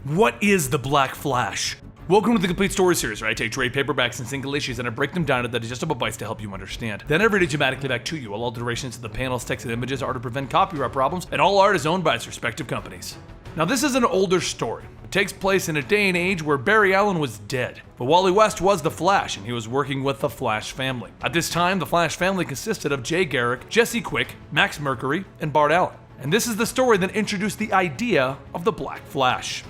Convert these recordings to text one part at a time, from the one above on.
What is the Black Flash? Welcome to the Complete Story Series, where I take trade paperbacks and single issues and I break them down into digestible bites to help you understand. Then I read it dramatically back to you. All alterations to the panels, text, and images are to prevent copyright problems, and all art is owned by its respective companies. Now this is an older story. It takes place in a day and age where Barry Allen was dead, but Wally West was the Flash, and he was working with the Flash family. At this time, the Flash family consisted of Jay Garrick, Jesse Quick, Max Mercury, and Bart Allen. And this is the story that introduced the idea of the Black Flash.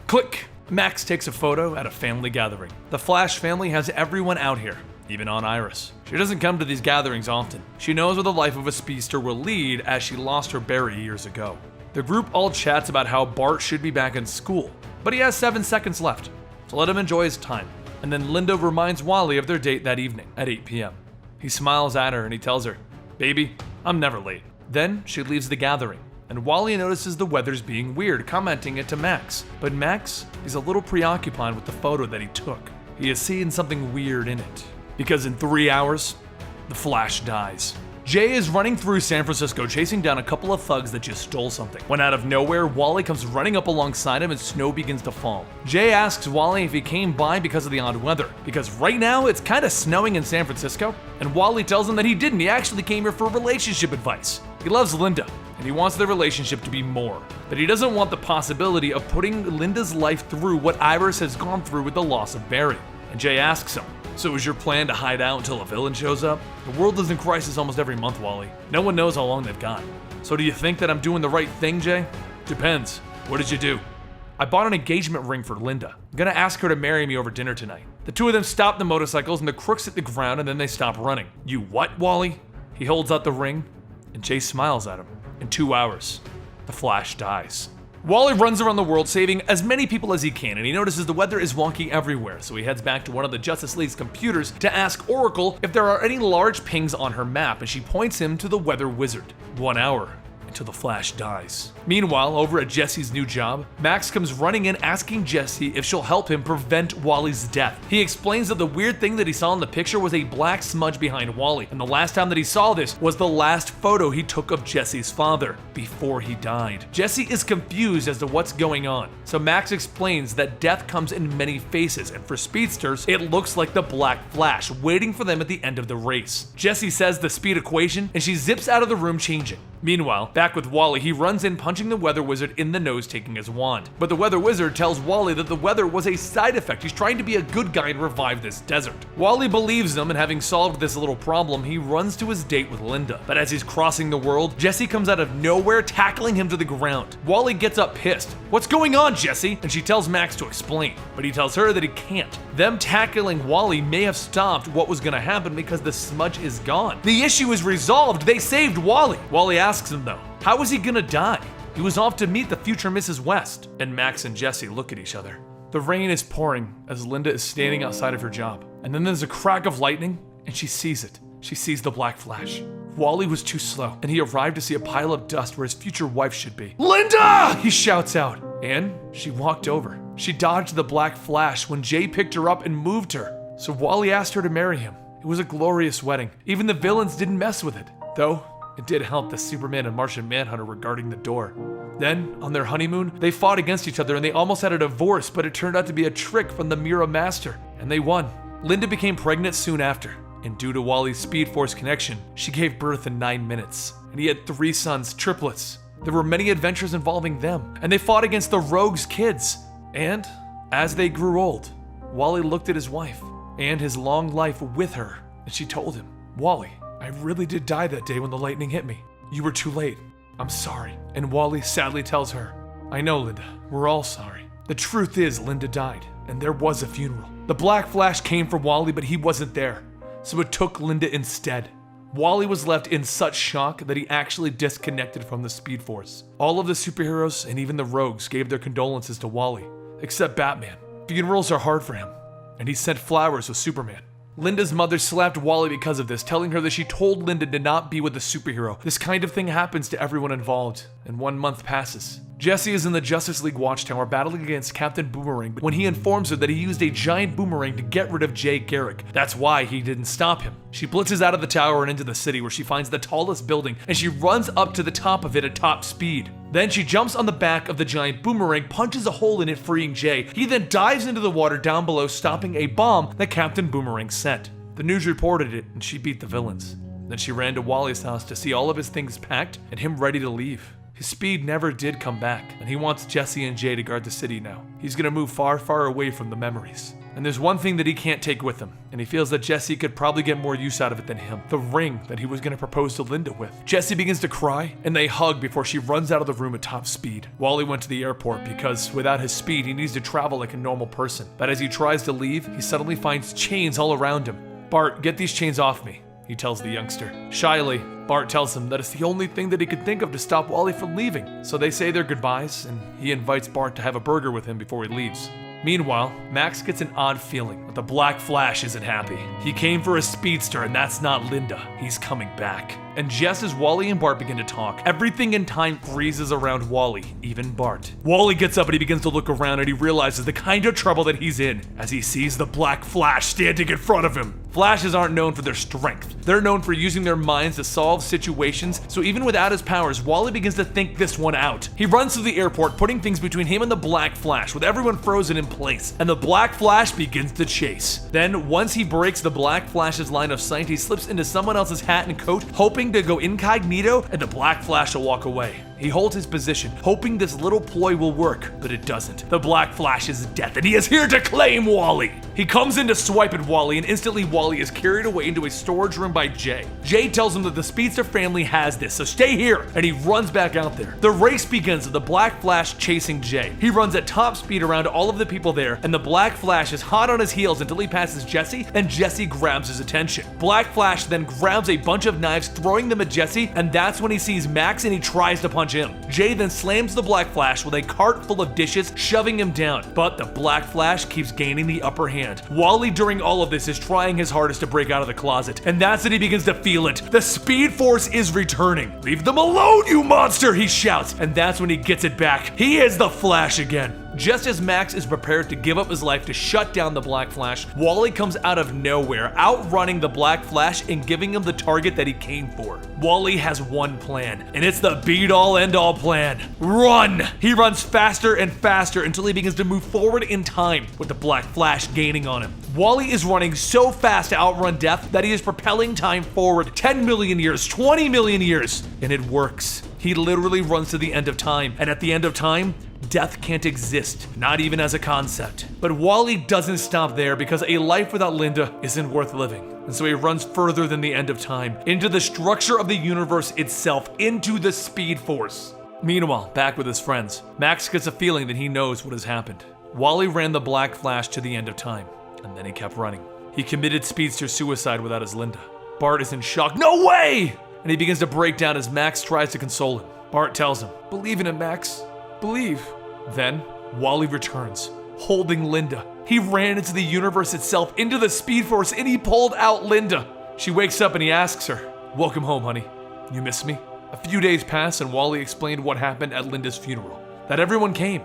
Click! Max takes a photo at a family gathering. The Flash family has everyone out here, even Aunt Iris. She doesn't come to these gatherings often. She knows where the life of a speedster will lead as she lost her Barry years ago. The group all chats about how Bart should be back in school, but he has 7 seconds left, so let him enjoy his time. And then Linda reminds Wally of their date that evening at 8 p.m. He smiles at her and he tells her, "Baby, I'm never late." Then she leaves the gathering, and Wally notices the weather's being weird, commenting it to Max. But Max is a little preoccupied with the photo that he took. He has seen something weird in it, because in 3 hours, the Flash dies. Jay is running through San Francisco chasing down a couple of thugs that just stole something. When out of nowhere, Wally comes running up alongside him and snow begins to fall. Jay asks Wally if he came by because of the odd weather, because right now it's kind of snowing in San Francisco, and Wally tells him that he didn't. He actually came here for relationship advice. He loves Linda, and he wants their relationship to be more, but he doesn't want the possibility of putting Linda's life through what Iris has gone through with the loss of Barry. And Jay asks him, "So is your plan to hide out until a villain shows up? The world is in crisis almost every month, Wally. No one knows how long they've got. So do you think that I'm doing the right thing, Jay?" "Depends. What did you do?" "I bought an engagement ring for Linda. I'm gonna ask her to marry me over dinner tonight." The two of them stop the motorcycles and the crooks hit the ground, and then they stop running. "You what, Wally?" He holds out the ring, and Jay smiles at him. In 2 hours, the Flash dies. Wally runs around the world saving as many people as he can, and he notices the weather is wonky everywhere, so he heads back to one of the Justice League's computers to ask Oracle if there are any large pings on her map, and she points him to the weather wizard. 1 hour until the Flash dies. Meanwhile, over at Jesse's new job, Max comes running in asking Jesse if she'll help him prevent Wally's death. He explains that the weird thing that he saw in the picture was a black smudge behind Wally, and the last time that he saw this was the last photo he took of Jesse's father before he died. Jesse is confused as to what's going on, so Max explains that death comes in many faces, and for speedsters, it looks like the Black Flash waiting for them at the end of the race. Jesse says the speed equation, and she zips out of the room changing. Meanwhile, back with Wally, he runs in punching the weather wizard in the nose, taking his wand. But the weather wizard tells Wally that the weather was a side effect. He's trying to be a good guy and revive this desert. Wally believes them, and having solved this little problem, he runs to his date with Linda. But as he's crossing the world, Jesse comes out of nowhere, tackling him to the ground. Wally gets up pissed. "What's going on, Jesse?" And she tells Max to explain, but he tells her that he can't. Them tackling Wally may have stopped what was gonna happen because the smudge is gone. The issue is resolved. They saved Wally. Wally asks him though, how is he gonna die? He was off to meet the future Mrs. West. And Max and Jesse look at each other. The rain is pouring as Linda is standing outside of her job. And then there's a crack of lightning, and she sees it. She sees the Black Flash. Wally was too slow, and he arrived to see a pile of dust where his future wife should be. "Linda!" he shouts out. And she walked over. She dodged the Black Flash when Jay picked her up and moved her. So Wally asked her to marry him. It was a glorious wedding. Even the villains didn't mess with it. Though, it did help that Superman and Martian Manhunter were guarding the door. Then, on their honeymoon, they fought against each other and they almost had a divorce, but it turned out to be a trick from the Mira Master, and they won. Linda became pregnant soon after, and due to Wally's Speed Force connection, she gave birth in 9 minutes. And he had 3 sons, triplets. There were many adventures involving them, and they fought against the Rogue's kids. And, as they grew old, Wally looked at his wife and his long life with her, and she told him, "Wally, I really did die that day when the lightning hit me. You were too late. I'm sorry." And Wally sadly tells her, "I know, Linda. We're all sorry." The truth is, Linda died, and there was a funeral. The Black Flash came for Wally, but he wasn't there, so it took Linda instead. Wally was left in such shock that he actually disconnected from the Speed Force. All of the superheroes and even the Rogues gave their condolences to Wally, except Batman. Funerals are hard for him, and he sent flowers with Superman. Linda's mother slapped Wally because of this, telling her that she told Linda to not be with a superhero. This kind of thing happens to everyone involved, and 1 month passes. Jesse is in the Justice League Watchtower battling against Captain Boomerang when he informs her that he used a giant boomerang to get rid of Jay Garrick. That's why he didn't stop him. She blitzes out of the tower and into the city where she finds the tallest building and she runs up to the top of it at top speed. Then she jumps on the back of the giant boomerang, punches a hole in it, freeing Jay. He then dives into the water down below, stopping a bomb that Captain Boomerang sent. The news reported it and she beat the villains. Then she ran to Wally's house to see all of his things packed and him ready to leave. His speed never did come back, and he wants Jesse and Jay to guard the city now. He's gonna move far, far away from the memories. And there's one thing that he can't take with him, and he feels that Jesse could probably get more use out of it than him. The ring that he was gonna propose to Linda with. Jesse begins to cry, and they hug before she runs out of the room at top speed. Wally went to the airport because without his speed, he needs to travel like a normal person. But as he tries to leave, he suddenly finds chains all around him. "Bart, get these chains off me," he tells the youngster. Shyly, Bart tells him that it's the only thing that he could think of to stop Wally from leaving. So they say their goodbyes, and he invites Bart to have a burger with him before he leaves. Meanwhile, Max gets an odd feeling that the Black Flash isn't happy. He came for a speedster, and that's not Linda. He's coming back. And just as Wally and Bart begin to talk, everything in time freezes around Wally, even Bart. Wally gets up and he begins to look around and he realizes the kind of trouble that he's in as he sees the Black Flash standing in front of him. Flashes aren't known for their strength. They're known for using their minds to solve situations, so even without his powers, Wally begins to think this one out. He runs to the airport, putting things between him and the Black Flash, with everyone frozen in place, and the Black Flash begins to chase. Then, once he breaks the Black Flash's line of sight, he slips into someone else's hat and coat, hoping to go incognito, and the Black Flash will walk away. He holds his position, hoping this little ploy will work, but it doesn't. The Black Flash is death, and he is here to claim Wally! He comes in to swipe at Wally, and instantly Wally is carried away into a storage room by Jay. Jay tells him that the Speedster family has this, so stay here, and he runs back out there. The race begins with the Black Flash chasing Jay. He runs at top speed around all of the people there, and the Black Flash is hot on his heels until he passes Jesse, and Jesse grabs his attention. Black Flash then grabs a bunch of knives, throwing them at Jesse, and that's when he sees Max and he tries to punch him. Jay then slams the Black Flash with a cart full of dishes, shoving him down, but the Black Flash keeps gaining the upper hand. Wally, during all of this, is trying his hardest to break out of the closet, and that's when he begins to feel it. The Speed Force is returning. "Leave them alone, you monster!" he shouts, and that's when he gets it back. He is the Flash again. Just as Max is prepared to give up his life to shut down the Black Flash, Wally comes out of nowhere, outrunning the Black Flash and giving him the target that he came for. Wally has one plan, and it's the be-all end-all plan. Run! He runs faster and faster until he begins to move forward in time, with the Black Flash gaining on him. Wally is running so fast to outrun death that he is propelling time forward 10 million years, 20 million years, and it works. He literally runs to the end of time, and at the end of time, death can't exist, not even as a concept. But Wally doesn't stop there because a life without Linda isn't worth living. And so he runs further than the end of time, into the structure of the universe itself, into the Speed Force. Meanwhile, back with his friends, Max gets a feeling that he knows what has happened. Wally ran the Black Flash to the end of time, and then he kept running. He committed speedster suicide without his Linda. Bart is in shock. "No way!" And he begins to break down as Max tries to console him. Bart tells him, "Believe in him, Max. Believe." Then, Wally returns, holding Linda. He ran into the universe itself, into the Speed Force, and he pulled out Linda. She wakes up and he asks her, "Welcome home, honey. You miss me?" A few days pass and Wally explained what happened at Linda's funeral, that everyone came.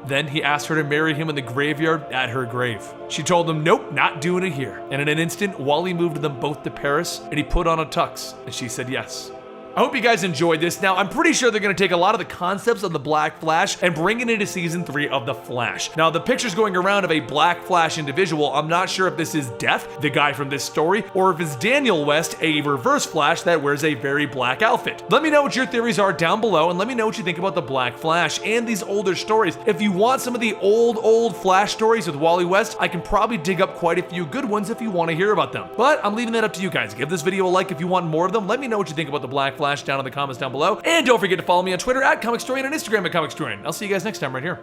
Then he asked her to marry him in the graveyard at her grave. She told him, "Nope, not doing it here." And in an instant, Wally moved them both to Paris and he put on a tux, and she said yes. I hope you guys enjoyed this. Now, I'm pretty sure they're going to take a lot of the concepts of the Black Flash and bring it into season 3 of The Flash. Now, the pictures going around of a Black Flash individual, I'm not sure if this is Death, the guy from this story, or if it's Daniel West, a reverse Flash that wears a very black outfit. Let me know what your theories are down below, and let me know what you think about the Black Flash and these older stories. If you want some of the old Flash stories with Wally West, I can probably dig up quite a few good ones if you want to hear about them. But I'm leaving that up to you guys. Give this video a like if you want more of them. Let me know what you think about the Black Flash down in the comments down below. And don't forget to follow me on Twitter at Comicstorian and Instagram at Comicstorian. I'll see you guys next time right here.